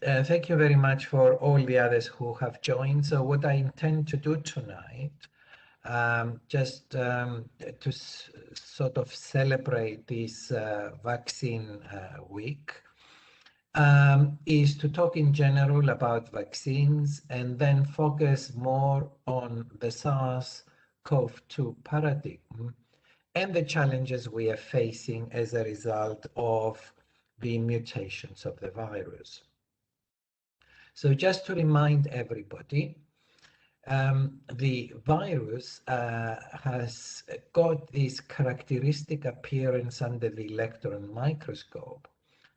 thank you very much for all the others who have joined. So what I intend to do tonight, to sort of celebrate this vaccine week, is to talk in general about vaccines and then focus more on the SARS-CoV-2 paradigm and the challenges we are facing as a result of the mutations of the virus. So just to remind everybody, the virus has got this characteristic appearance under the electron microscope,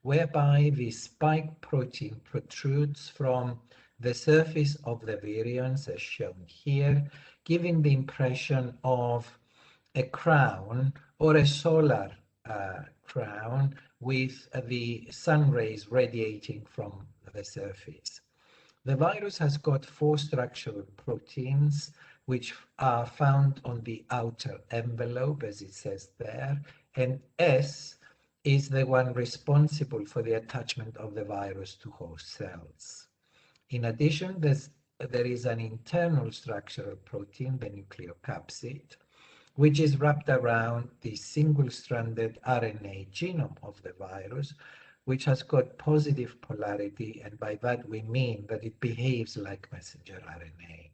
whereby the spike protein protrudes from the surface of the virions, as shown here, giving the impression of a crown or a solar crown with the sun rays radiating from the surface. The virus has got 4 structural proteins which are found on the outer envelope, as it says there, and S is the one responsible for the attachment of the virus to host cells. In addition, there is an internal structural protein, the nucleocapsid, which is wrapped around the single-stranded RNA genome of the virus, which has got positive polarity, and by that we mean that it behaves like messenger RNA.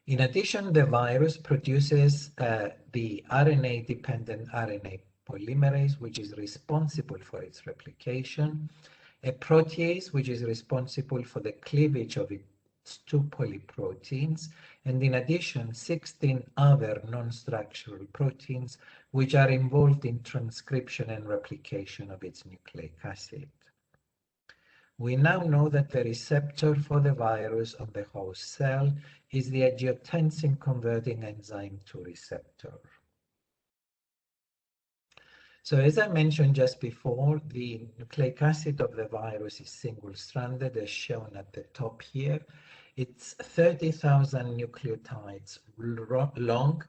In addition, the virus produces the RNA-dependent RNA polymerase, which is responsible for its replication, a protease, which is responsible for the cleavage of its 2 polyproteins, and in addition, 16 other non-structural proteins which are involved in transcription and replication of its nucleic acid. We now know that the receptor for the virus on the host cell is the angiotensin-converting enzyme 2 receptor. So as I mentioned just before, the nucleic acid of the virus is single-stranded, as shown at the top here. It's 30,000 nucleotides long,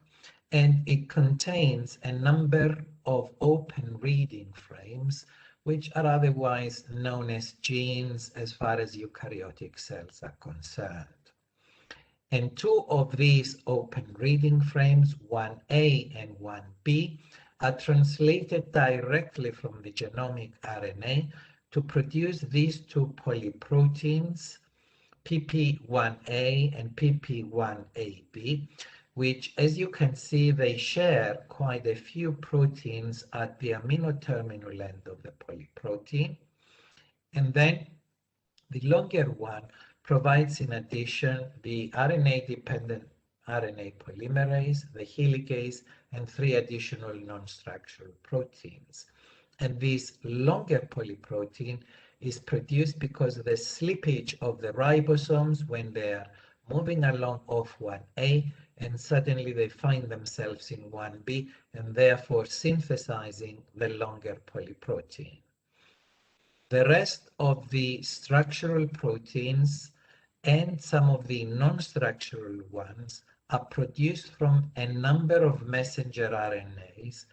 and it contains a number of open reading frames, which are otherwise known as genes as far as eukaryotic cells are concerned. And 2 of these open reading frames, 1A and 1B, are translated directly from the genomic RNA to produce these 2 polyproteins, PP1A and PP1AB, which, as you can see, they share quite a few proteins at the amino terminal end of the polyprotein. And then the longer one provides, in addition, the RNA-dependent RNA polymerase, the helicase, and 3 additional non-structural proteins. And this longer polyprotein is produced because of the slippage of the ribosomes when they are moving along off 1A, and suddenly they find themselves in 1B, and therefore synthesizing the longer polyprotein. The rest of the structural proteins and some of the non-structural ones are produced from a number of messenger RNAs,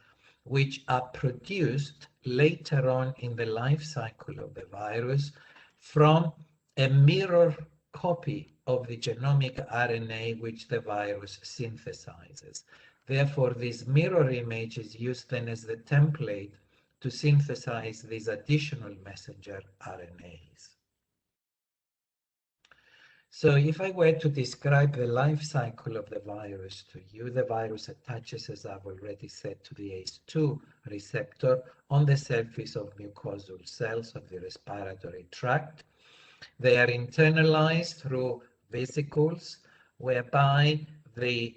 which are produced later on in the life cycle of the virus from a mirror copy of the genomic RNA which the virus synthesizes. Therefore, this mirror image is used then as the template to synthesize these additional messenger RNAs. So if I were to describe the life cycle of the virus to you, the virus attaches, as I've already said, to the ACE2 receptor on the surface of mucosal cells of the respiratory tract. They are internalized through vesicles, whereby the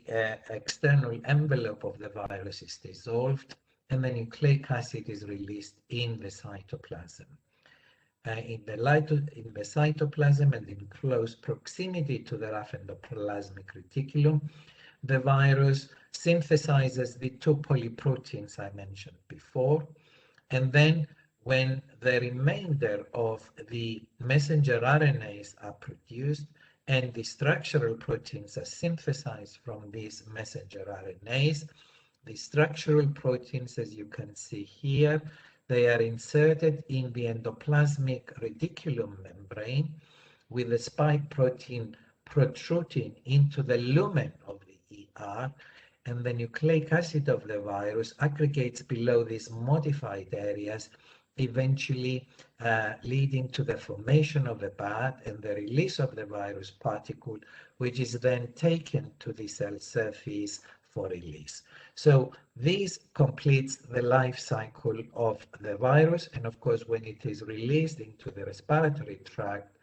external envelope of the virus is dissolved and the nucleic acid is released in the cytoplasm. In the cytoplasm and in close proximity to the rough endoplasmic reticulum, the virus synthesizes the 2 polyproteins I mentioned before, and then when the remainder of the messenger RNAs are produced and the structural proteins are synthesized from these messenger RNAs, the structural proteins, as you can see here, They are inserted in the endoplasmic reticulum membrane with the spike protein protruding into the lumen of the ER, and the nucleic acid of the virus aggregates below these modified areas, eventually leading to the formation of the bud and the release of the virus particle, which is then taken to the cell surface for release. So this completes the life cycle of the virus, and of course when it is released into the respiratory tract,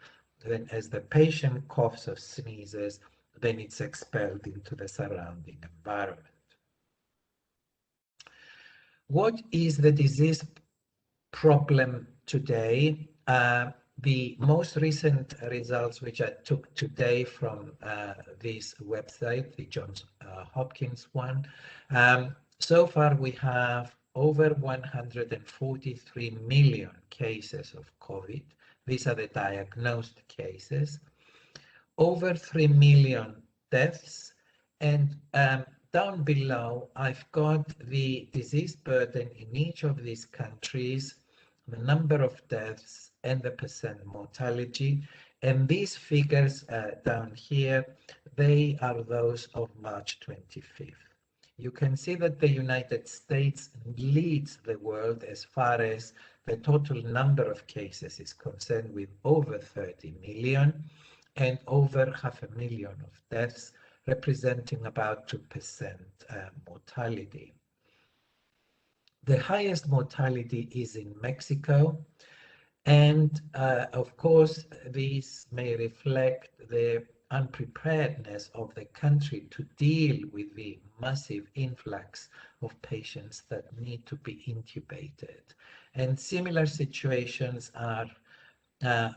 then as the patient coughs or sneezes, then it's expelled into the surrounding environment. What is the disease problem today? The most recent results, which I took today from this website, the Johns Hopkins one, so far we have over 143 million cases of COVID. These are the diagnosed cases. Over 3 million deaths, and down below I've got the disease burden in each of these countries, the number of deaths and the percent mortality, and these figures down here, they are those of March 25th. You can see that the United States leads the world as far as the total number of cases is concerned, with over 30 million and over 500,000 of deaths, representing about 2% mortality. The highest mortality is in Mexico, and of course this may reflect the unpreparedness of the country to deal with the massive influx of patients that need to be intubated. And similar situations are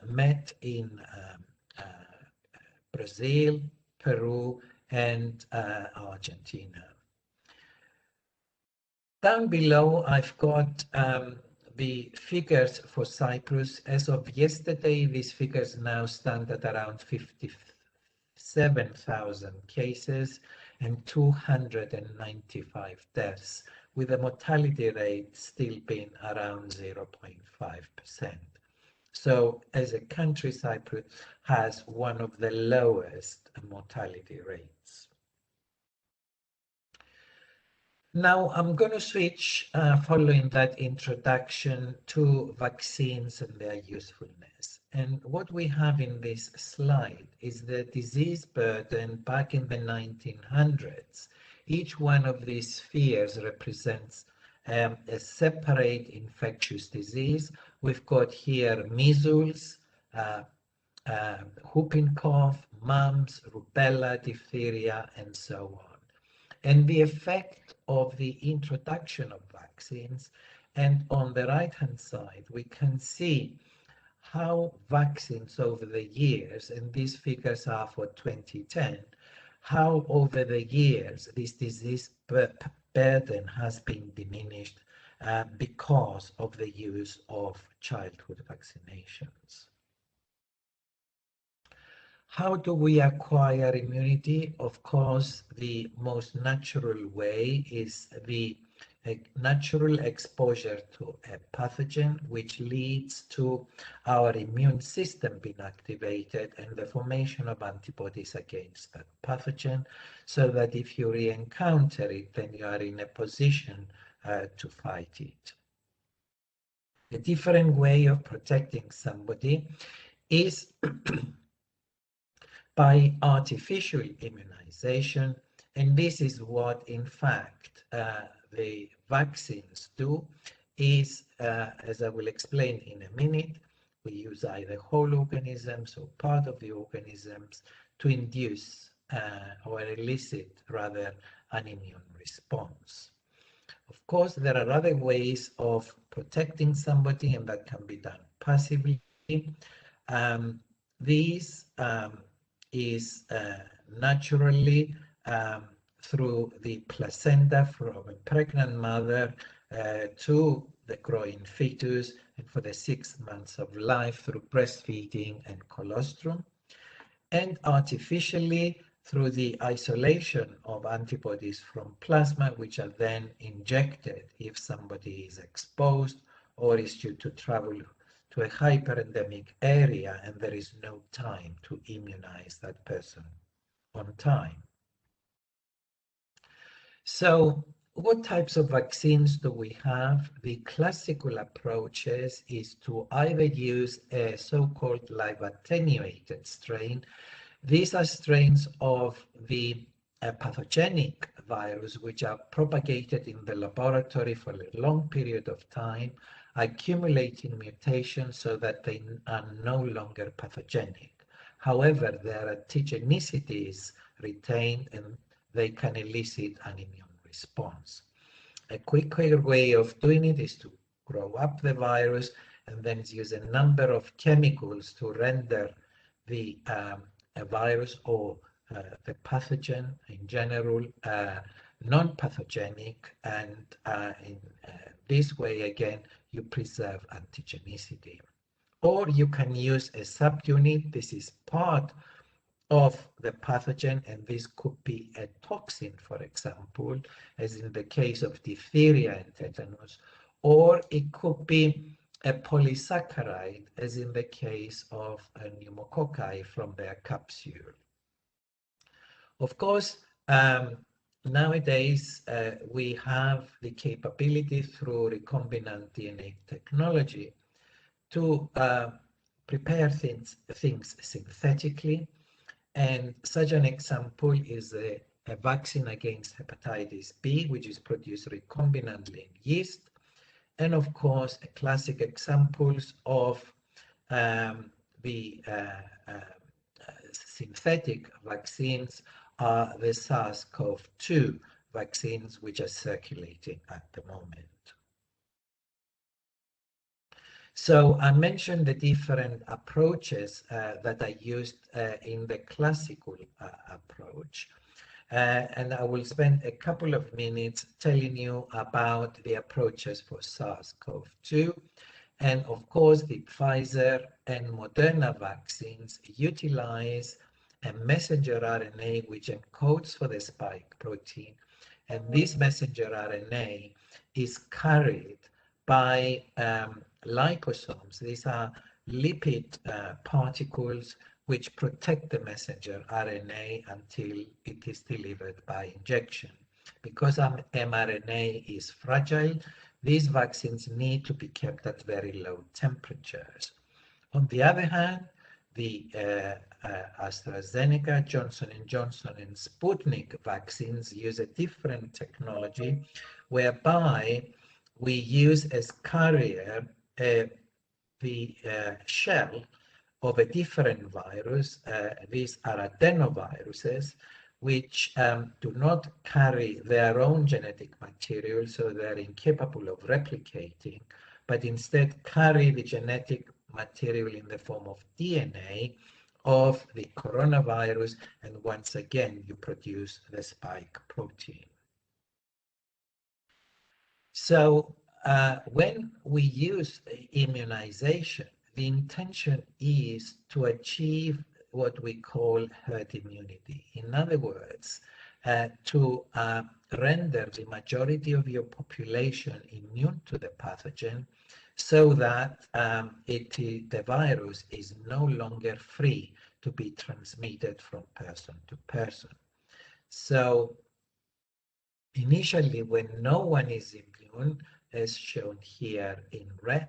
met in Brazil, Peru, and Argentina. Down below, I've got the figures for Cyprus. As of yesterday, these figures now stand at around 57,000 cases and 295 deaths, with the mortality rate still being around 0.5%. So as a country, Cyprus has one of the lowest mortality rates. Now I'm going to switch, following that introduction, to vaccines and their usefulness. And what we have in this slide is the disease burden back in the 1900s. Each one of these spheres represents a separate infectious disease. We've got here measles, whooping cough, mumps, rubella, diphtheria, and so on. And the effect of the introduction of vaccines, and on the right-hand side, we can see how vaccines over the years, and these figures are for 2010, how over the years this disease burden has been diminished because of the use of childhood vaccinations. How do we acquire immunity? Of course, the most natural way is the natural exposure to a pathogen, which leads to our immune system being activated and the formation of antibodies against that pathogen, so that if you re-encounter it, then you are in a position to fight it. A different way of protecting somebody is by artificial immunization, and this is what in fact the vaccines do, is as I will explain in a minute, we use either whole organisms or part of the organisms to induce or elicit rather an immune response. Of course, there are other ways of protecting somebody, and that can be done passively. These is naturally through the placenta from a pregnant mother to the growing fetus, and for the 6 months of life through breastfeeding and colostrum, and artificially through the isolation of antibodies from plasma, which are then injected if somebody is exposed or is due to travel to a hyperendemic area and there is no time to immunize that person on time. So what types of vaccines do we have? The classical approaches is to either use a so-called live attenuated strain. These are strains of the pathogenic virus which are propagated in the laboratory for a long period of time, accumulating mutations so that they are no longer pathogenic. However, their antigenicity is retained and they can elicit an immune response. A quicker way of doing it is to grow up the virus and then use a number of chemicals to render the a virus or the pathogen in general non-pathogenic, and in this way again you preserve antigenicity. Or you can use a subunit. This is part of the pathogen, and this could be a toxin, for example, as in the case of diphtheria and tetanus, or it could be a polysaccharide, as in the case of pneumococci from their capsule. Of course, nowadays we have the capability through recombinant DNA technology to prepare things synthetically. And such an example is a vaccine against hepatitis B, which is produced recombinantly in yeast. And of course, classic examples of the synthetic vaccines are the SARS-CoV-2 vaccines, which are circulating at the moment. So I mentioned the different approaches that are used in the classical approach. And I will spend a couple of minutes telling you about the approaches for SARS-CoV-2. And of course, the Pfizer and Moderna vaccines utilize a messenger RNA which encodes for the spike protein. And this messenger RNA is carried by liposomes. These are lipid particles which protect the messenger RNA until it is delivered by injection. Because mRNA is fragile, these vaccines need to be kept at very low temperatures. On the other hand, the AstraZeneca, Johnson & Johnson, and Sputnik vaccines use a different technology whereby we use as carrier the shell of a different virus. These are adenoviruses, which do not carry their own genetic material, so they're incapable of replicating, but instead carry the genetic material in the form of DNA of the coronavirus, and once again you produce the spike protein. So when we use immunization, the intention is to achieve what we call herd immunity. In other words, to render the majority of your population immune to the pathogen so that the virus is no longer free to be transmitted from person to person. So initially, when no one is immune, as shown here in red,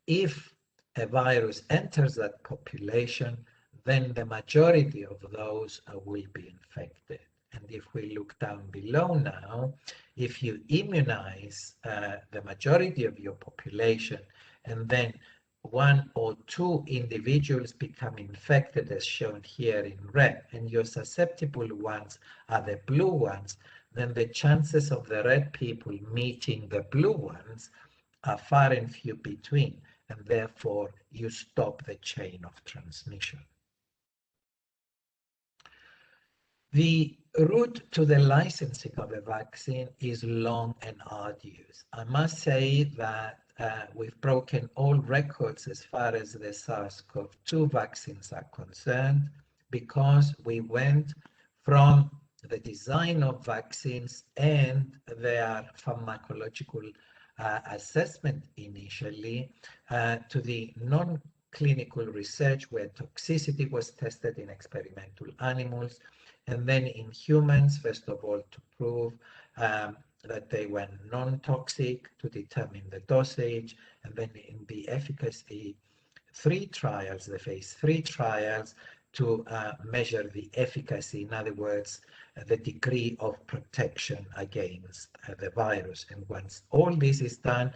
if a virus enters that population, then the majority of those will be infected. And if we look down below now, if you immunize the majority of your population and then one or two individuals become infected, as shown here in red, and your susceptible ones are the blue ones, then the chances of the red people meeting the blue ones are far and few between, and therefore you stop the chain of transmission. The route to the licensing of a vaccine is long and arduous. I must say that we've broken all records as far as the SARS-CoV-2 vaccines are concerned, because we went from the design of vaccines and their pharmacological assessment initially to the non-clinical research where toxicity was tested in experimental animals, and then in humans, first of all, to prove that they were non-toxic, to determine the dosage, and then in the efficacy the phase 3 trials, to measure the efficacy, in other words, the degree of protection against the virus. And once all this is done,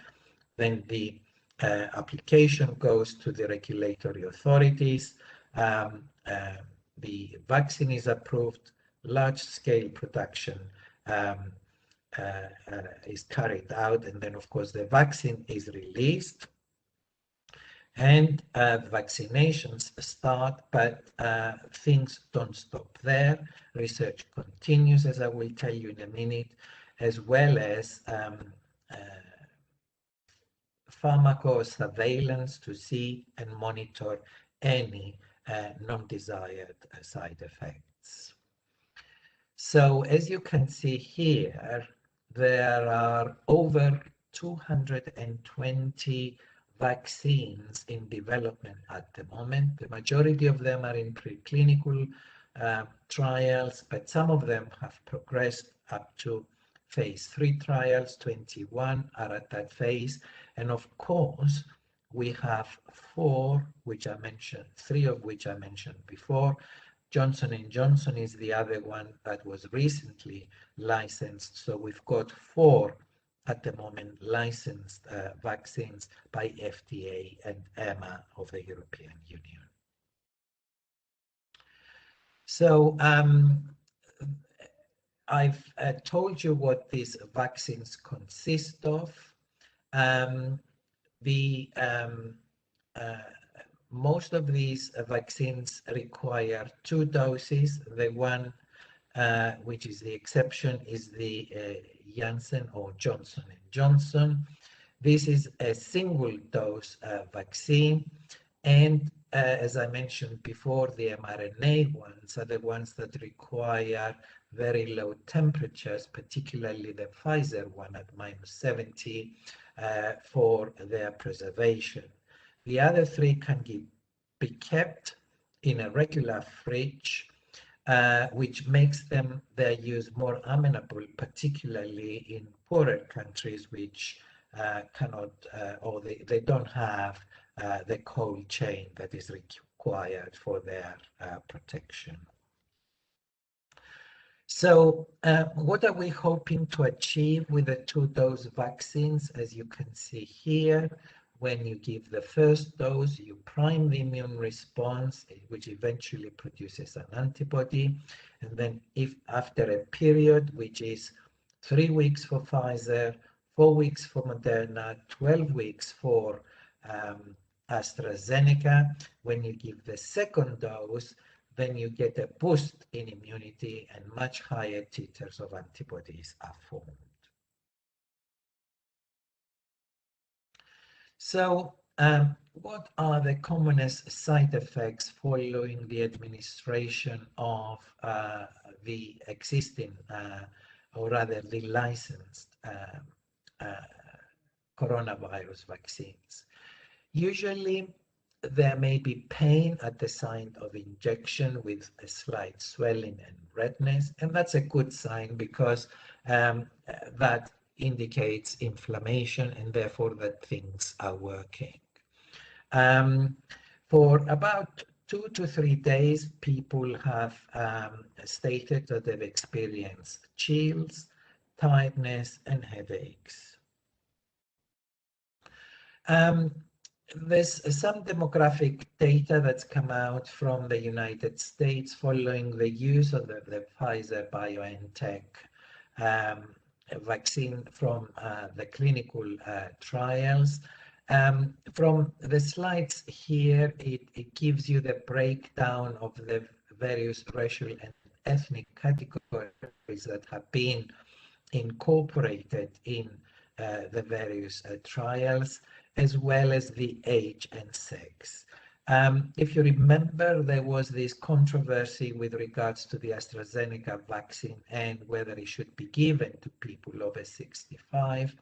then the application goes to the regulatory authorities. The vaccine is approved, large-scale production is carried out, and then, of course, the vaccine is released. And vaccinations start, but things don't stop there. Research continues, as I will tell you in a minute, as well as pharmacosurveillance to see and monitor any non-desired side effects. So as you can see here, there are over 220 vaccines in development at the moment. The majority of them are in preclinical trials, but some of them have progressed up to phase 3 trials. 21 are at that phase. And of course, we have 4, which I mentioned, 3 of which I mentioned before. Johnson & Johnson is the other one that was recently licensed. So we've got 4 at the moment licensed vaccines by FDA and EMA of the European Union. So I've told you what these vaccines consist of. Most of these vaccines require 2 doses. The one which is the exception is the Janssen or Johnson & Johnson. This is a single dose vaccine, and as I mentioned before, the mRNA ones are the ones that require very low temperatures, particularly the Pfizer one at -70 for their preservation. The other 3 can be kept in a regular fridge, which makes their use more amenable, particularly in poorer countries which cannot or they don't have the cold chain that is required for their protection. So what are we hoping to achieve with the 2-dose vaccines? As you can see here, when you give the first dose, you prime the immune response, which eventually produces an antibody. And then if after a period, which is 3 weeks for Pfizer, 4 weeks for Moderna, 12 weeks for AstraZeneca, when you give the second dose, then you get a boost in immunity and much higher titers of antibodies are formed. So what are the commonest side effects following the administration of the existing, or rather the licensed coronavirus vaccines? Usually there may be pain at the site of injection with a slight swelling and redness, and that's a good sign because that indicates inflammation and therefore that things are working. For about 2 to 3 days, people have stated that they've experienced chills, tiredness, and headaches. There's some demographic data that's come out from the United States following the use of the Pfizer-BioTech vaccine from the clinical trials. From the slides here, it gives you the breakdown of the various racial and ethnic categories that have been incorporated in the various trials, as well as the age and sex. If you remember, there was this controversy with regards to the AstraZeneca vaccine and whether it should be given to people over 65.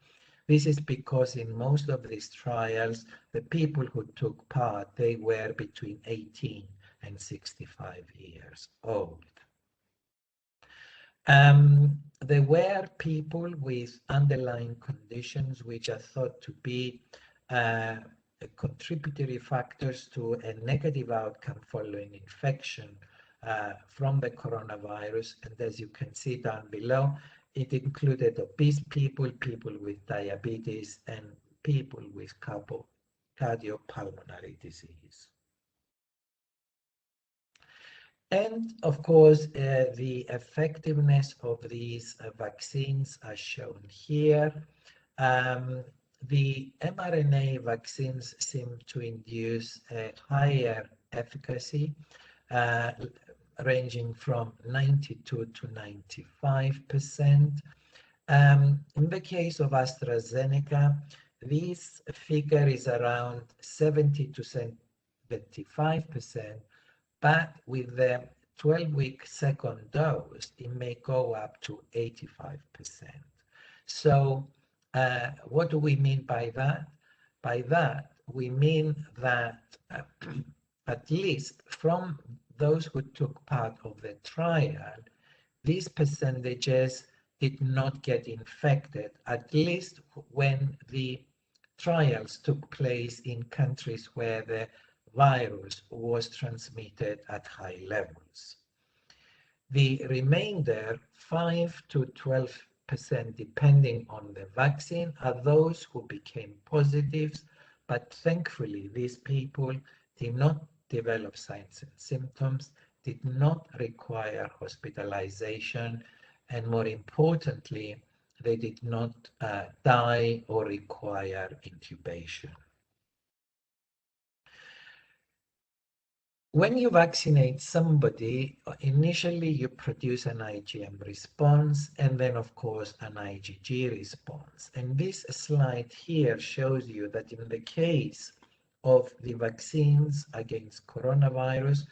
This is because in most of these trials, the people who took part, they were between 18 and 65 years old. There were people with underlying conditions which are thought to be contributory factors to a negative outcome following infection from the coronavirus. And as you can see down below, it included obese people, people with diabetes, and people with cardiopulmonary disease. And of course, the effectiveness of these vaccines are shown here. The mRNA vaccines seem to induce a higher efficacy, ranging from 92 to 95%. In the case of AstraZeneca, this figure is around 70 to 75%, but with the 12-week second dose, it may go up to 85%. So what do we mean by that? By that, we mean that at least from those who took part of the trial, these percentages did not get infected, at least when the trials took place in countries where the virus was transmitted at high levels. The remainder, 5 to 12%, depending on the vaccine, are those who became positives, but thankfully these people did not develop signs and symptoms, did not require hospitalization, and more importantly, they did not die or require intubation. When you vaccinate somebody, initially you produce an IgM response and then, of course, an IgG response. And this slide here shows you that in the case of the vaccines against coronavirus,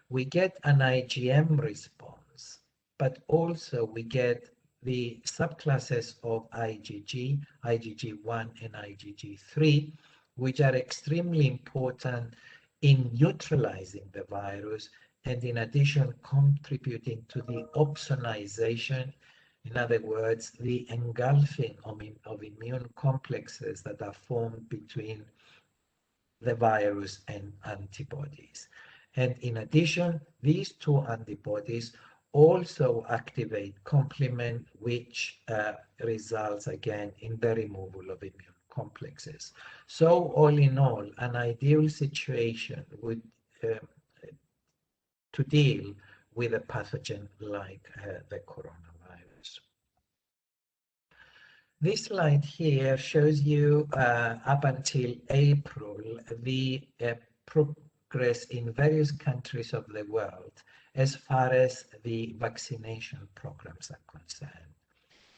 we get an IgM response, but also we get the subclasses of IgG, IgG1 and IgG3, which are extremely important in neutralizing the virus and in addition contributing to the opsonization, in other words, the engulfing of immune complexes that are formed between the virus and antibodies. And in addition, these two antibodies also activate complement, which results again in the removal of immune complexes. So all in all, an ideal situation would to deal with a pathogen like the coronavirus. This slide here shows you up until April the progress in various countries of the world as far as the vaccination programs are concerned.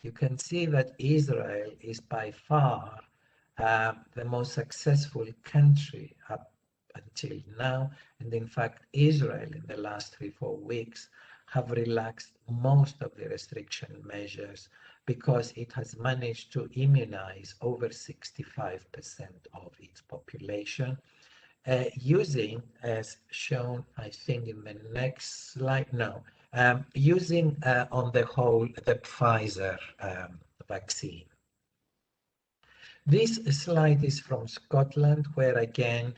You can see that Israel is by far the most successful country up until now, and in fact Israel in the last 3-4 weeks have relaxed most of the restriction measures because it has managed to immunize over 65% of its population using, as shown I think in the next slide, using on the whole the Pfizer vaccine. This slide is from Scotland, where again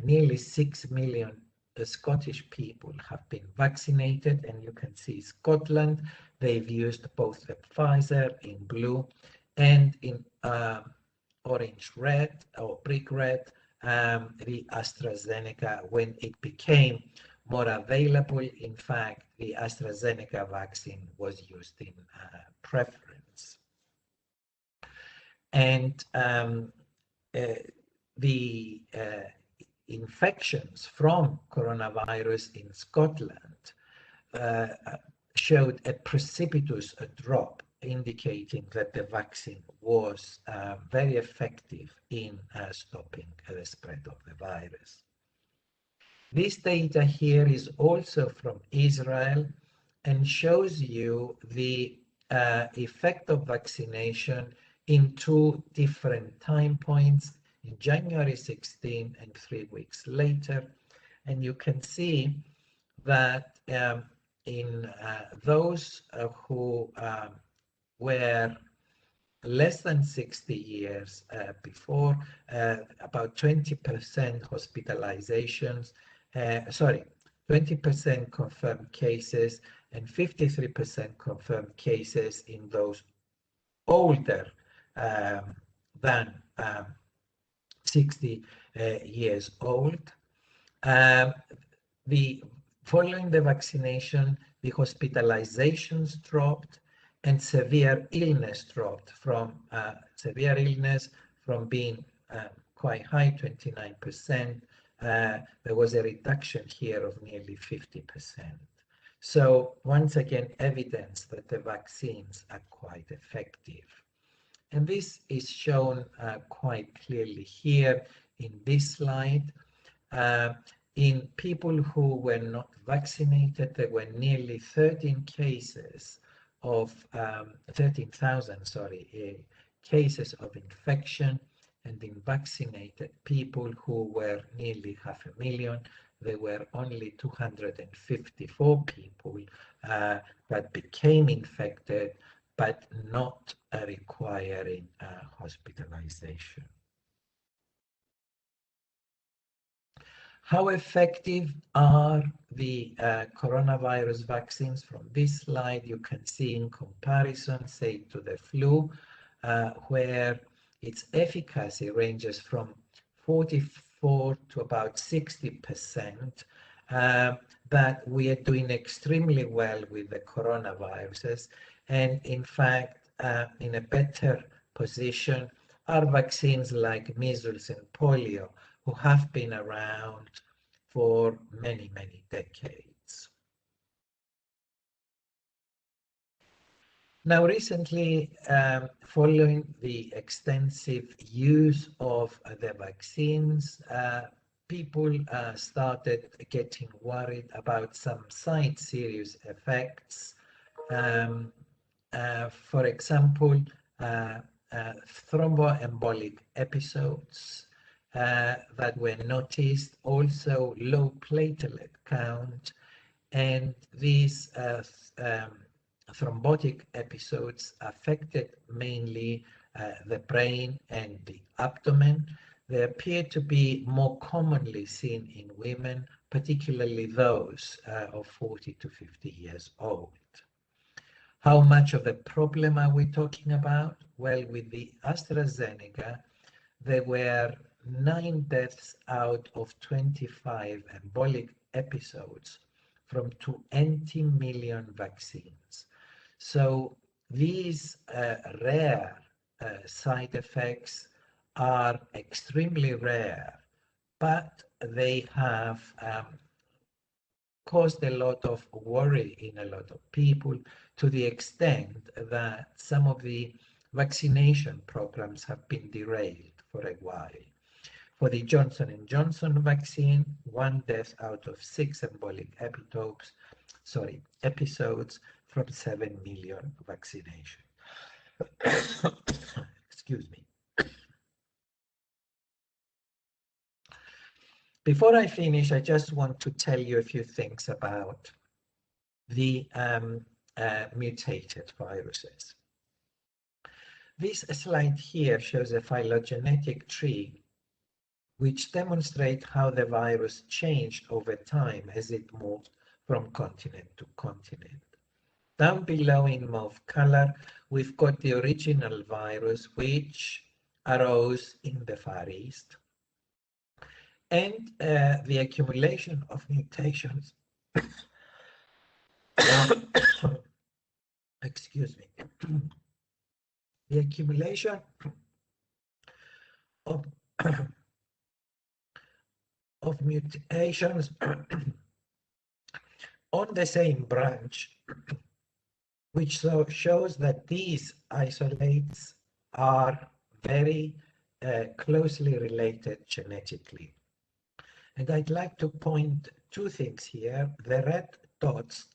nearly 6 million Scottish people have been vaccinated, and you can see Scotland, they've used both the Pfizer in blue and in orange red or brick red, the AstraZeneca when it became more available. In fact, the AstraZeneca vaccine was used in preference. And the infections from coronavirus in Scotland showed a precipitous drop, indicating that the vaccine was very effective in stopping the spread of the virus. This data here is also from Israel and shows you the effect of vaccination in 2 different time points, in January 16 and 3 weeks later. And you can see that in those who were less than 60 years before, about 20% hospitalizations, 20% confirmed cases and 53% confirmed cases in those older than 60 years old. Following the vaccination, the hospitalizations dropped and severe illness dropped from severe illness from being quite high, 29%. There was a reduction here of nearly 50%. So once again, evidence that the vaccines are quite effective. And this is shown quite clearly here in this slide. In people who were not vaccinated, there were nearly 13,000 cases of infection, and in vaccinated people who were nearly 500,000, there were only 254 people that became infected, but not requiring hospitalization. How effective are the coronavirus vaccines? From this slide, you can see in comparison, say, to the flu, where its efficacy ranges from 44 to about 60%, but we are doing extremely well with the coronaviruses. And in fact, in a better position are vaccines like measles and polio, who have been around for many, many decades. Now, recently, following the extensive use of the vaccines, people started getting worried about some side serious effects. For example, thromboembolic episodes that were noticed, also low platelet count, and these thrombotic episodes affected mainly the brain and the abdomen. They appear to be more commonly seen in women, particularly those of 40 to 50 years old. How much of a problem are we talking about? Well, with the AstraZeneca, there were 9 deaths out of 25 embolic episodes from 20 million vaccines. So these rare side effects are extremely rare, but they have caused a lot of worry in a lot of people, to the extent that some of the vaccination programs have been derailed for a while. For the Johnson & Johnson vaccine, 1 death out of 6 embolic episodes from 7 million vaccination. Excuse me. Before I finish, I just want to tell you a few things about the mutated viruses. This slide here shows a phylogenetic tree which demonstrates how the virus changed over time as it moved from continent to continent. Down below in mauve color, we've got the original virus which arose in the Far East, and the accumulation of mutations excuse me, the accumulation of mutations on the same branch, which shows that these isolates are very closely related genetically. And I'd like to point 2 things here. The red dots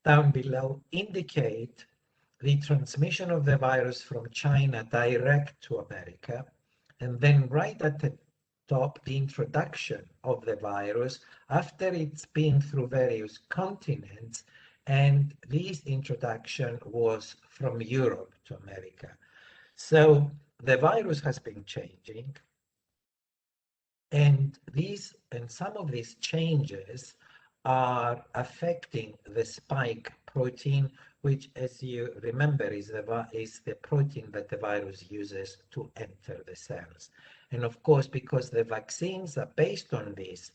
down below indicate the transmission of the virus from China direct to America, and then right at the top, the introduction of the virus after it's been through various continents, and this introduction was from Europe to America. So the virus has been changing, and some of these changes are affecting the spike protein, which, as you remember, is the protein that the virus uses to enter the cells. And of course, because the vaccines are based on this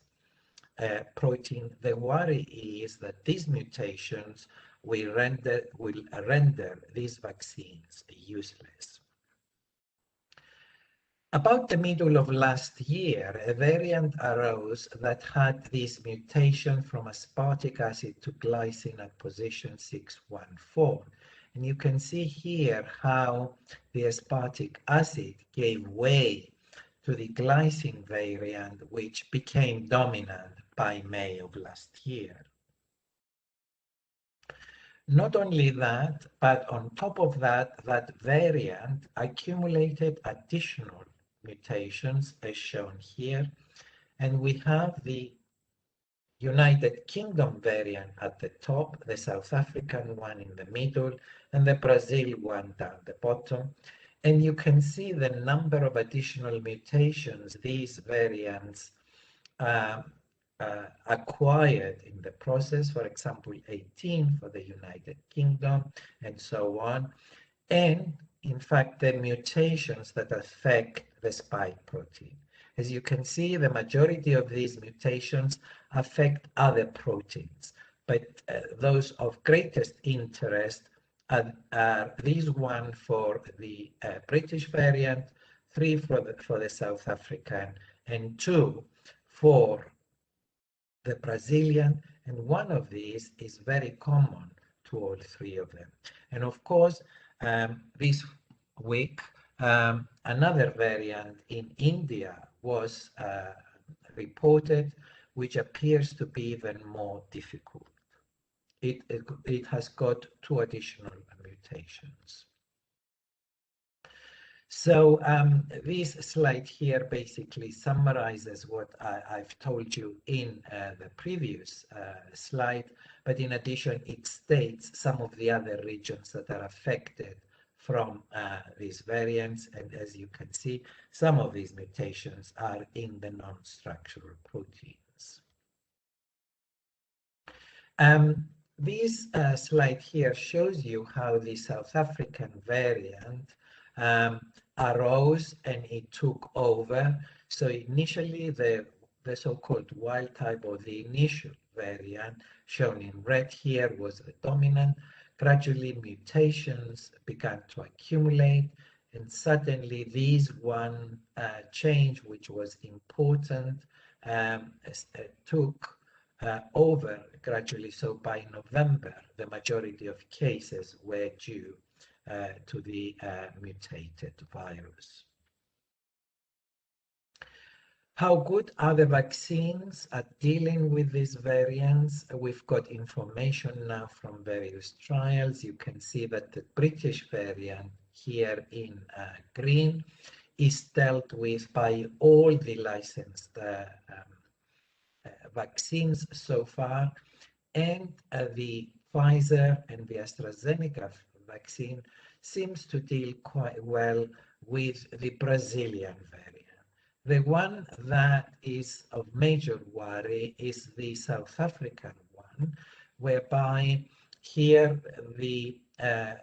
protein, the worry is that these mutations will render these vaccines useless. About the middle of last year, a variant arose that had this mutation from aspartic acid to glycine at position 614. And you can see here how the aspartic acid gave way to the glycine variant, which became dominant by May of last year. Not only that, but on top of that, that variant accumulated additional mutations as shown here, and we have the United Kingdom variant at the top, the South African one in the middle, and the Brazil one down the bottom. And you can see the number of additional mutations these variants acquired in the process, for example, 18 for the United Kingdom, and so on. And in fact, the mutations that affect the spike protein. As you can see, the majority of these mutations affect other proteins, but those of greatest interest are these one for the British variant, 3 for the South African, and 2 for the Brazilian, and one of these is very common to all 3 of them. And of course, this week, another variant in India was reported, which appears to be even more difficult. It has got 2 additional mutations. So this slide here basically summarizes what I've told you in the previous slide, but in addition, it states some of the other regions that are affected from these variants. And as you can see, some of these mutations are in the non-structural proteins. This slide here shows you how the South African variant arose and it took over. So initially the so-called wild type, or the initial variant shown in red here, was the dominant. Gradually mutations began to accumulate, and suddenly these one change, which was important, took over gradually. So by November, the majority of cases were due to the mutated virus. How good are the vaccines at dealing with these variants? We've got information now from various trials. You can see that the British variant here in green is dealt with by all the licensed vaccines so far, and the Pfizer and the AstraZeneca vaccine seems to deal quite well with the Brazilian variant. The one that is of major worry is the South African one, whereby here the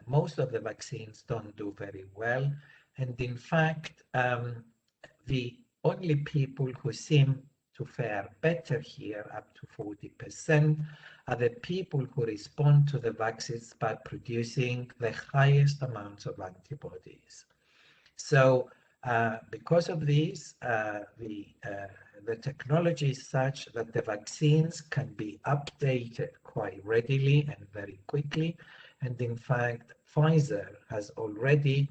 most of the vaccines don't do very well, and in fact the only people who seem to fare better here, up to 40%, are the people who respond to the vaccines by producing the highest amounts of antibodies. So because of this, the technology is such that the vaccines can be updated quite readily and very quickly. And in fact, Pfizer has already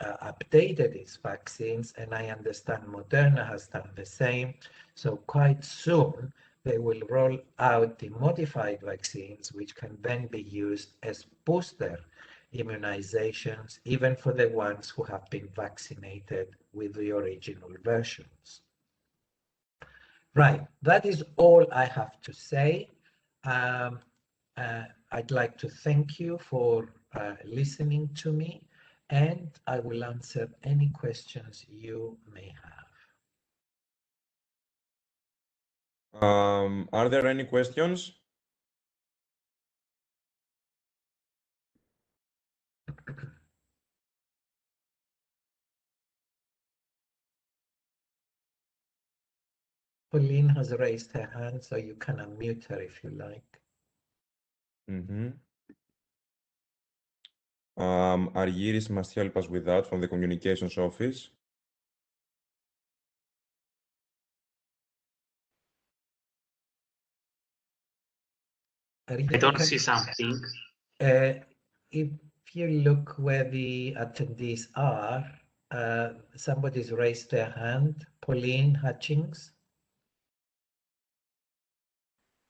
updated its vaccines, and I understand Moderna has done the same. So quite soon, they will roll out the modified vaccines, which can then be used as booster immunizations, even for the ones who have been vaccinated with the original versions. Right, that is all I have to say. I'd like to thank you for listening to me, and I will answer any questions you may have. Are there any questions? Pauline has raised her hand, so you can unmute her if you like. Argyris must help us with that from the communications office. I don't see something. If you look where the attendees are, somebody's raised their hand. Pauline Hutchings.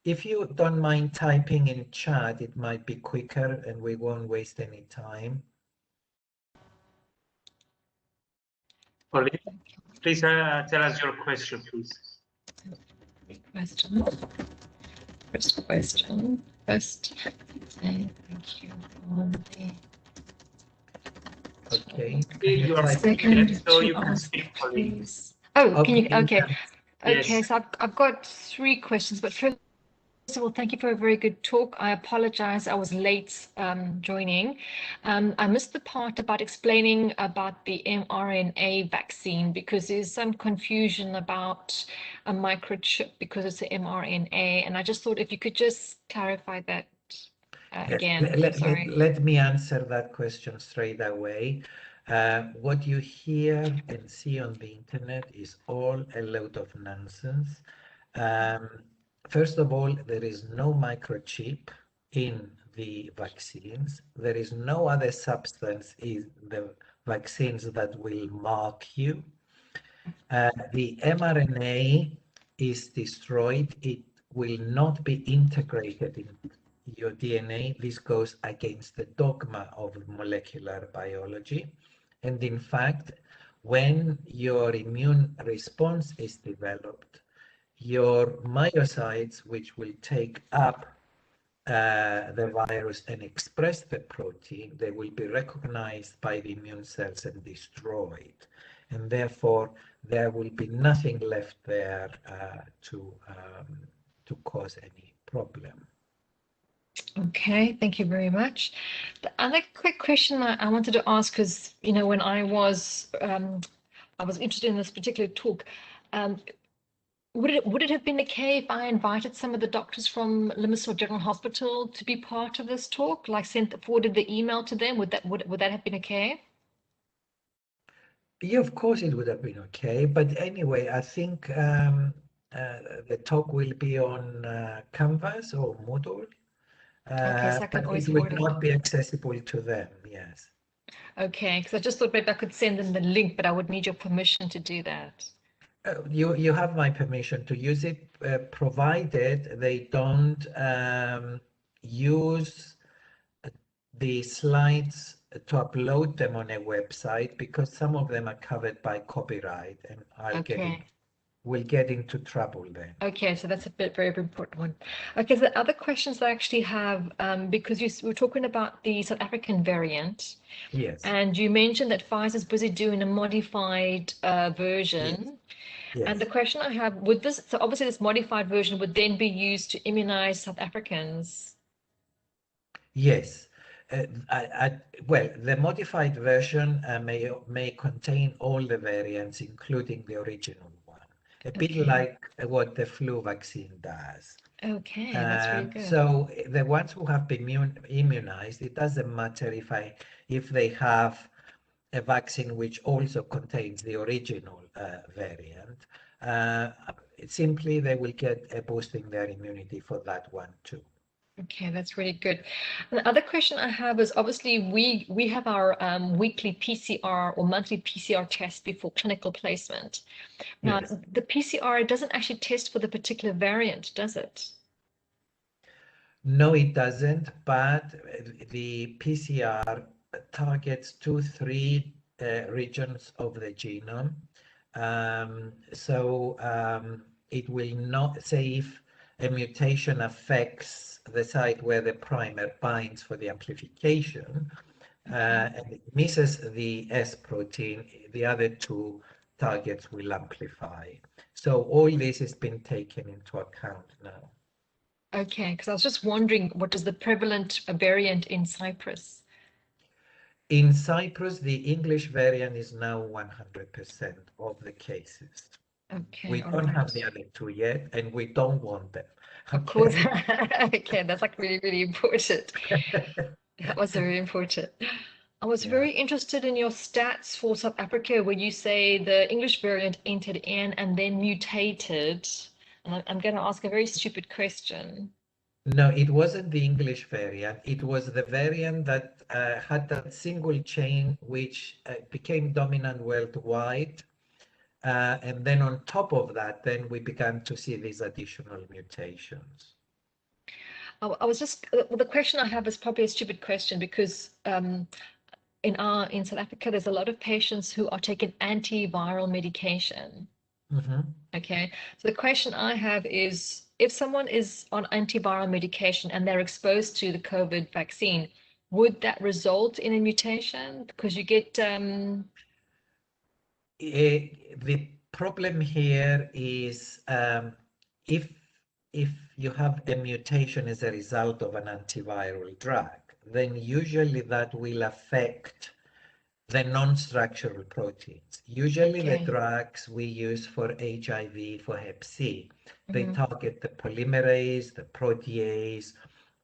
If you don't mind typing in chat, it might be quicker and we won't waste any time. Pauline, please tell us your question, please. First question. First, say thank you for the. Okay. You are Second, so you to can ask, speak, Pauline. please. Oh, can you? Okay. Yes. Okay, so I've got 3 questions, but first of all, thank you for a very good talk. I apologize, I was late joining. I missed the part about explaining about the mRNA vaccine because there's some confusion about a microchip because it's an mRNA, and I just thought if you could just clarify that again. Let me answer that question straight away. What you hear and see on the internet is all a load of nonsense. First of all, there is no microchip in the vaccines. There is no other substance in the vaccines that will mark you. The mRNA is destroyed. It will not be integrated in your DNA. This goes against the dogma of molecular biology. And in fact, when your immune response is developed, your myocytes, which will take up the virus and express the protein, they will be recognized by the immune cells and destroyed. And therefore, there will be nothing left there to cause any problem. Okay, thank you very much. The other quick question I wanted to ask, because when I was interested in this particular talk, would it have been okay if I invited some of the doctors from Limassol General Hospital to be part of this talk, like forwarded the email to them? Would that have been okay? Yeah, of course it would have been okay. But anyway, I think the talk will be on Canvas or Moodle. Okay, so I can but always it would forward not be accessible to them, yes. Okay, because I just thought maybe I could send them the link, but I would need your permission to do that. You have my permission to use it, provided they don't use the slides to upload them on a website, because some of them are covered by copyright, and we'll get into trouble then. Okay, so that's a very important one. Okay, so the other questions I actually have, because you were talking about the South African variant. Yes. And you mentioned that Pfizer's busy doing a modified version. Yes. Yes. And the question I have, so obviously this modified version would then be used to immunize South Africans? Yes. Well, the modified version may contain all the variants, including the original one, a bit like what the flu vaccine does. Okay, that's really good. So the ones who have been immunized, it doesn't matter if they have a vaccine which also contains the original variant. Simply, they will get a boost in their immunity for that one too. Okay, that's really good. And the other question I have is obviously we have our weekly PCR or monthly PCR test before clinical placement. Now, Yes. the PCR doesn't actually test for the particular variant, does it? No, it doesn't, but the PCR targets 2-3 regions of the genome. It will not say if a mutation affects the site where the primer binds for the amplification and it misses the S protein, the other two targets will amplify. So all this has been taken into account now. Okay, because I was just wondering, what is the prevalent variant in Cyprus? In Cyprus, the English variant is now 100% of the cases. Okay, We all don't have right. the other two yet, and we don't want them. Of course. Okay, that's like really, really important. That was very important. I was Yeah. very interested in your stats for South Africa, where you say the English variant entered in and then mutated. And I'm going to ask a very stupid question. No, it wasn't the English variant. It was the variant that had that single chain which became dominant worldwide. And then on top of that, then we began to see these additional mutations. I was just, the question I have is probably a stupid question because in South Africa, there's a lot of patients who are taking antiviral medication. Mm-hmm. Okay, so the question I have is, if someone is on antiviral medication and they're exposed to the COVID vaccine, would that result in a mutation? Because you get The problem here is if you have a mutation as a result of an antiviral drug, then usually that will affect the non-structural proteins. Usually the Okay. drugs we use for HIV, for Hep C, they Mhm. target the polymerase, the protease,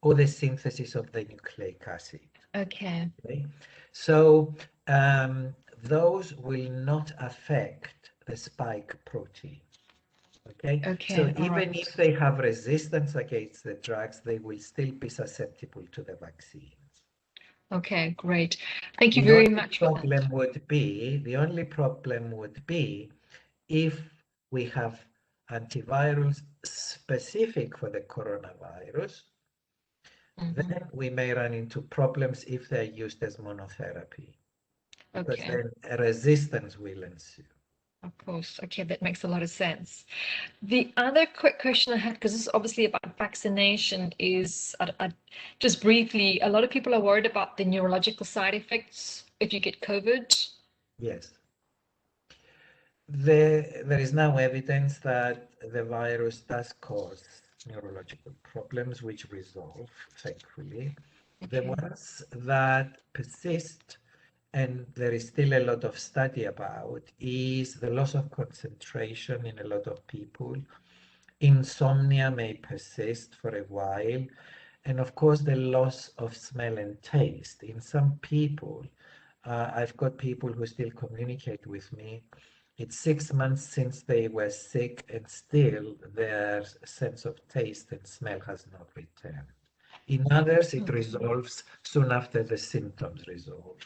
or the synthesis of the nucleic acid. Okay. Okay? So those will not affect the spike protein. Okay? Okay, So all even right. if they have resistance against the drugs, they will still be susceptible to the vaccine. Okay, great. Thank you The very only much for that. the only problem would be if we have antivirals specific for the coronavirus, Mhm. then we may run into problems if they're used as monotherapy, because Okay, then a resistance will ensue. of course. Okay, that makes a lot of sense. The other quick question I had, because this is obviously about vaccination, is just briefly, a lot of people are worried about the neurological side effects if you get COVID. Yes. There is now evidence that the virus does cause neurological problems which resolve, thankfully. The Okay. ones that persist, and there is still a lot of study about, is the loss of concentration in a lot of people. Insomnia may persist for a while, and of course the loss of smell and taste. In some people, I've got people who still communicate with me. It's 6 months since they were sick, and still their sense of taste and smell has not returned. In others, it resolves soon after the symptoms resolve,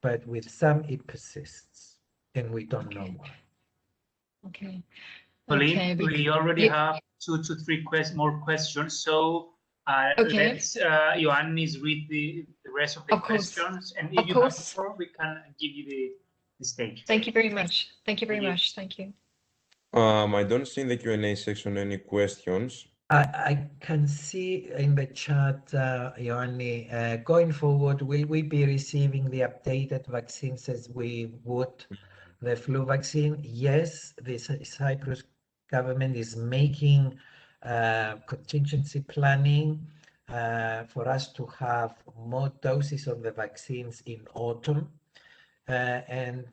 but with some it persists, and we don't know Okay. why. Okay. Pauline, Okay. we already Yeah. have 2 to 3 more questions, so Okay. let's Ioannis read the rest of the Of course. questions, and Of if you have course. more, we can give you the stage. Thank you very much. Thank you very Thank you. much. Thank you. I don't see in the Q&A section any questions. I can see in the chat, Ioannis, going forward, will we be receiving the updated vaccines as we would the flu vaccine? Yes, the Cyprus government is making contingency planning for us to have more doses of the vaccines in autumn. The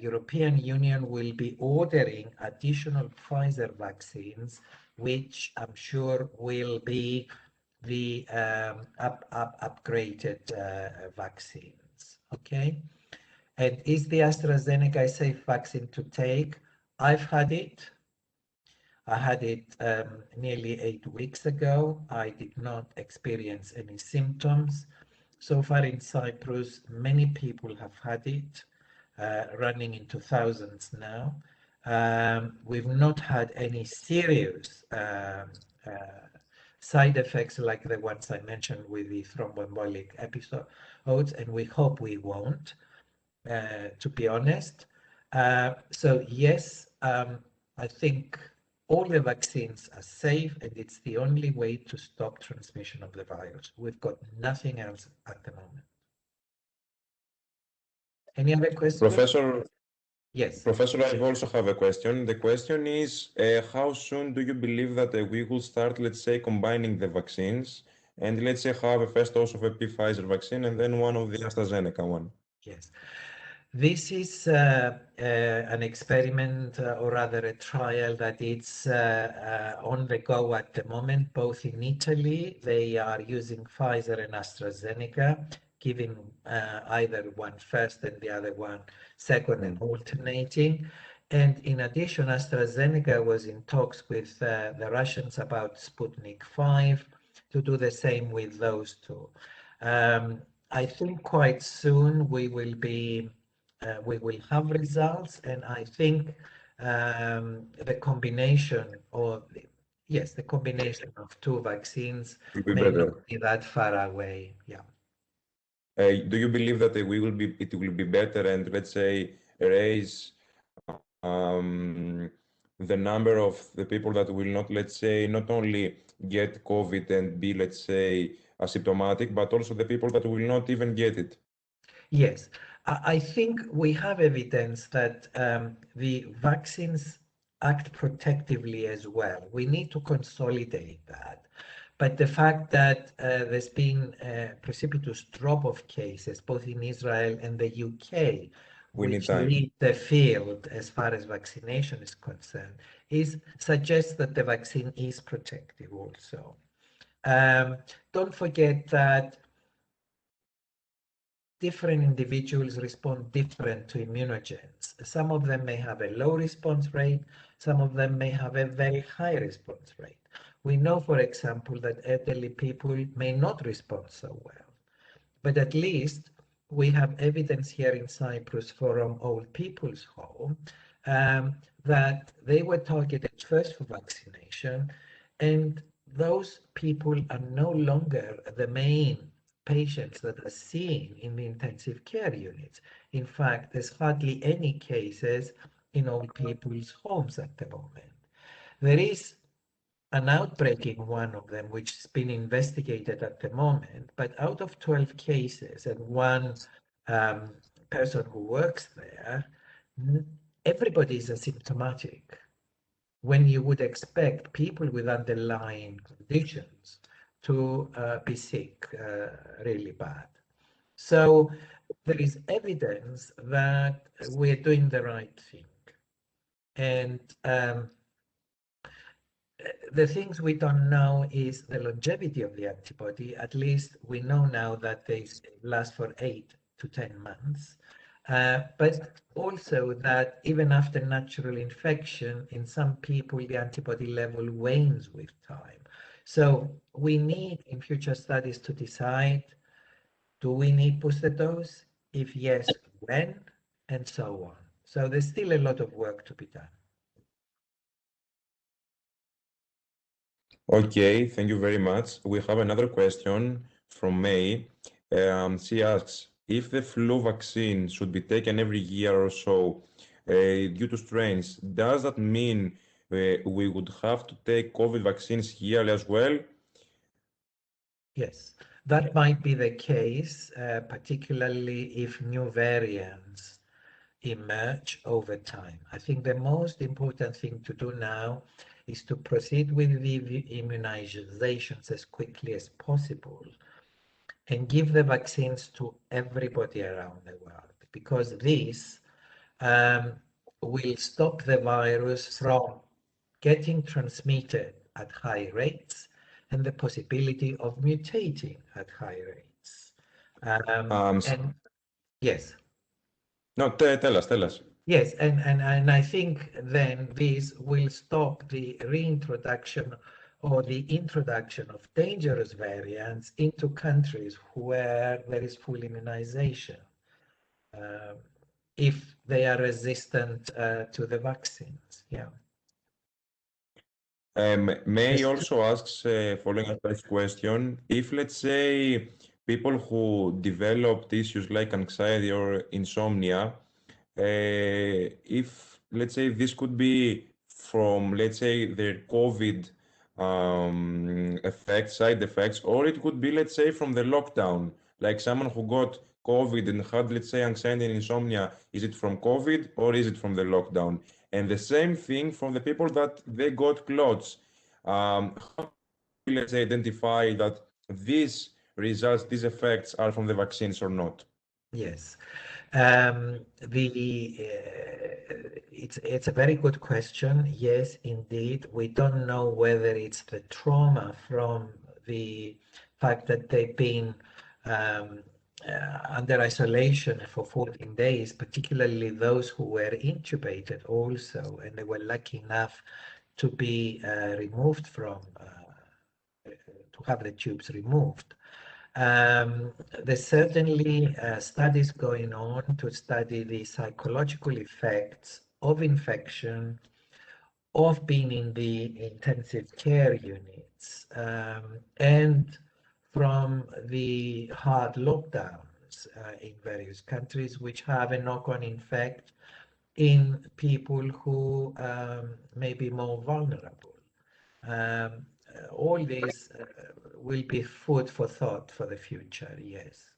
European Union will be ordering additional Pfizer vaccines, which I'm sure will be the upgraded vaccines. Okay. And is the AstraZeneca a safe vaccine to take? I've had it. I had it nearly 8 weeks ago. I did not experience any symptoms. So far in Cyprus, many people have had it, running into thousands now. We've not had any serious side effects like the ones I mentioned with the thromboembolic episodes, and we hope we won't, to be honest. So yes, I think all the vaccines are safe, and it's the only way to stop transmission of the virus. We've got nothing else at the moment. Any other questions? Professor, Yes. Professor, I also have a question. The question is, how soon do you believe that we will start, let's say, combining the vaccines and let's say have a first dose of a Pfizer vaccine and then one of the AstraZeneca one? Yes. This is an experiment, or rather a trial that it's on the go at the moment, both in Italy. They are using Pfizer and AstraZeneca, giving either one first and the other one second and alternating. And in addition, AstraZeneca was in talks with the Russians about Sputnik 5 to do the same with those two. I think quite soon we will have results, and I think the combination of the combination of two vaccines may not be that far away. Yeah. Do you believe that it will be better and let's say raise the number of the people that will not, let's say, not only get COVID and be, let's say, asymptomatic, but also the people that will not even get it? Yes, I think we have evidence that the vaccines act protectively as well. We need to consolidate that. But the fact that there's been a precipitous drop of cases both in Israel and the UK, which lead the field as far as vaccination is concerned, suggests that the vaccine is protective also. Don't forget that different individuals respond different to immunogens. Some of them may have a low response rate, some of them may have a very high response rate. We know, for example, that elderly people may not respond so well, but at least we have evidence here in Cyprus from Old People's Home that they were targeted first for vaccination, and those people are no longer the main patients that are seen in the intensive care units. In fact, there's hardly any cases in Old People's Homes at the moment. There is an outbreak in one of them, which has been investigated at the moment, but out of 12 cases and one person who works there, everybody is asymptomatic, when you would expect people with underlying conditions to be sick really bad. So there is evidence that we're doing the right thing. And the things we don't know is the longevity of the antibody. At least we know now that they last for 8 to 10 months. But also that even after natural infection, in some people, the antibody level wanes with time. So we need in future studies to decide, do we need booster dose? If yes, when? And so on. So there's still a lot of work to be done. Okay, thank you very much. We have another question from May. She asks, if the flu vaccine should be taken every year or so due to strains, does that mean we would have to take COVID vaccines yearly as well? Yes, that might be the case, particularly if new variants emerge over time. I think the most important thing to do now is to proceed with the immunizations as quickly as possible and give the vaccines to everybody around the world, because this will stop the virus from getting transmitted at high rates and the possibility of mutating at high rates. And yes. No, tell us. Yes, and I think then this will stop the reintroduction or the introduction of dangerous variants into countries where there is full immunization, if they are resistant to the vaccines. Yeah. May also asks, following up this question, if let's say people who developed issues like anxiety or insomnia, if let's say this could be from let's say their COVID effects, side effects, or it could be let's say from the lockdown, like someone who got COVID and had let's say anxiety and insomnia, is it from COVID or is it from the lockdown? And the same thing from the people that they got clots. How do you, let's say, identify that these results, these effects are from the vaccines or not? Yes. It's a very good question. Yes, indeed. We don't know whether it's the trauma from the fact that they've been um, under isolation for 14 days, particularly those who were intubated also, and they were lucky enough to be removed from, to have the tubes removed. There's certainly studies going on to study the psychological effects of infection, of being in the intensive care units, and from the hard lockdowns in various countries, which have a knock-on effect in people who may be more vulnerable. All these will be food for thought for the future, yes.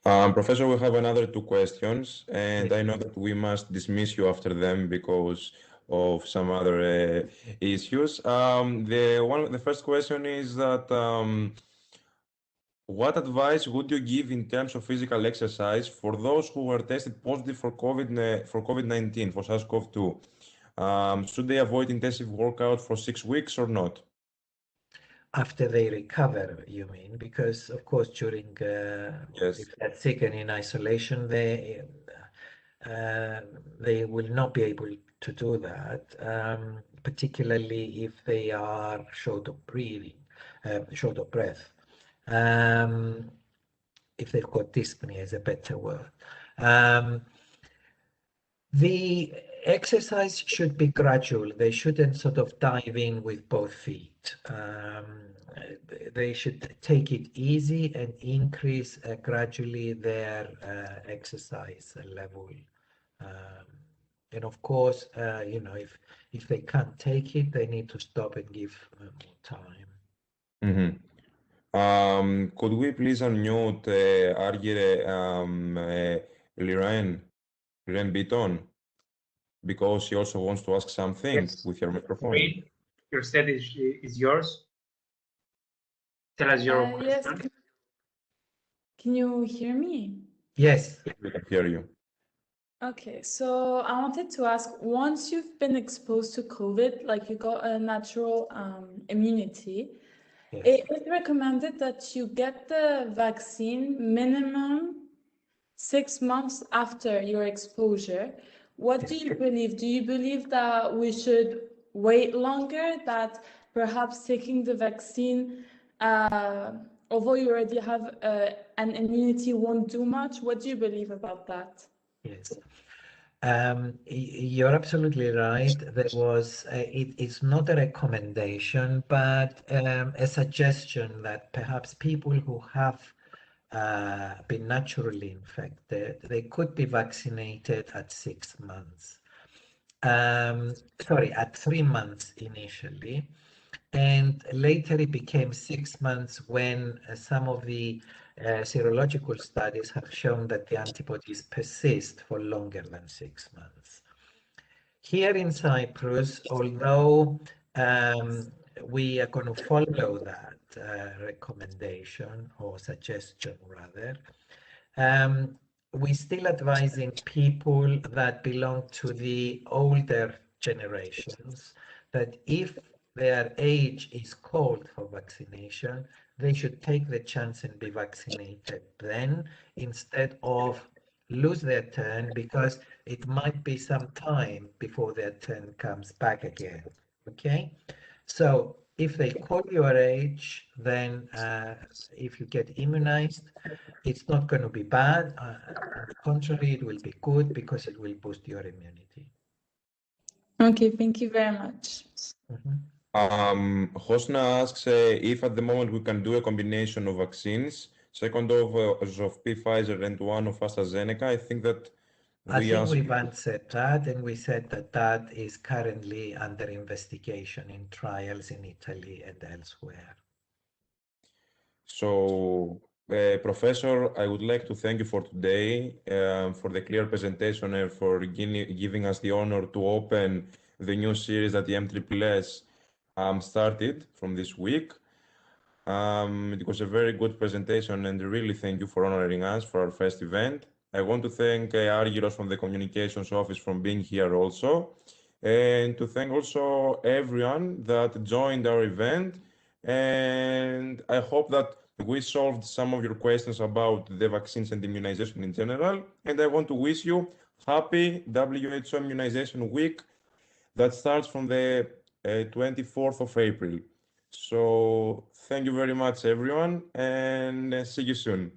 Professor, we have another two questions, and Yes. I know that we must dismiss you after them because of some other issues. The first question is that what advice would you give in terms of physical exercise for those who were tested positive for COVID-19, for SARS-CoV-2? Should they avoid intensive workout for 6 weeks or not? After they recover, you mean? Because of course, during Yes. if they're sick and in isolation, they will not be able to do that, particularly if they are short of breathing, short of breath. If they've got dyspnea is a better word. The exercise should be gradual. They shouldn't sort of dive in with both feet. They should take it easy and increase gradually their exercise level. And of course, if they can't take it, they need to stop and give more time. Mm-hmm. Could we please unmute Argyre Liren Beaton, because she also wants to ask something Yes. with your microphone. Read, your stage is yours. Tell us your Yes. question. Can you hear me? Yes. We can hear you. Okay, so I wanted to ask, once you've been exposed to COVID, like you got a natural immunity, Yes. it is recommended that you get the vaccine minimum 6 months after your exposure. What do you believe? Do you believe that we should wait longer, that perhaps taking the vaccine, although you already have an immunity, won't do much? What do you believe about that? Yes. You're absolutely right. It's not a recommendation, but a suggestion that perhaps people who have been naturally infected, they could be vaccinated at 6 months. Sorry, at 3 months initially. And later it became 6 months when some of the serological studies have shown that the antibodies persist for longer than 6 months. Here in Cyprus, although we are going to follow that recommendation or suggestion rather, we're still advising people that belong to the older generations that if their age is called for vaccination, they should take the chance and be vaccinated then instead of lose their turn because it might be some time before their turn comes back again. Okay, so if they call your age, then if you get immunized, it's not going to be bad. On the contrary, it will be good because it will boost your immunity. Okay, thank you very much. Hosna asks if at the moment we can do a combination of vaccines, second dose of Pfizer and one of AstraZeneca. I think that we've answered that, and we said that that is currently under investigation in trials in Italy and elsewhere. So, Professor, I would like to thank you for today, for the clear presentation and for giving us the honor to open the new series that the MSSS started from this week. It was a very good presentation, and really thank you for honoring us for our first event. I want to thank Argyros from the Communications Office for being here also, and to thank also everyone that joined our event. And I hope that we solved some of your questions about the vaccines and immunization in general. And I want to wish you happy WHO Immunization Week that starts from the 24th of April. So thank you very much, everyone, and see you soon.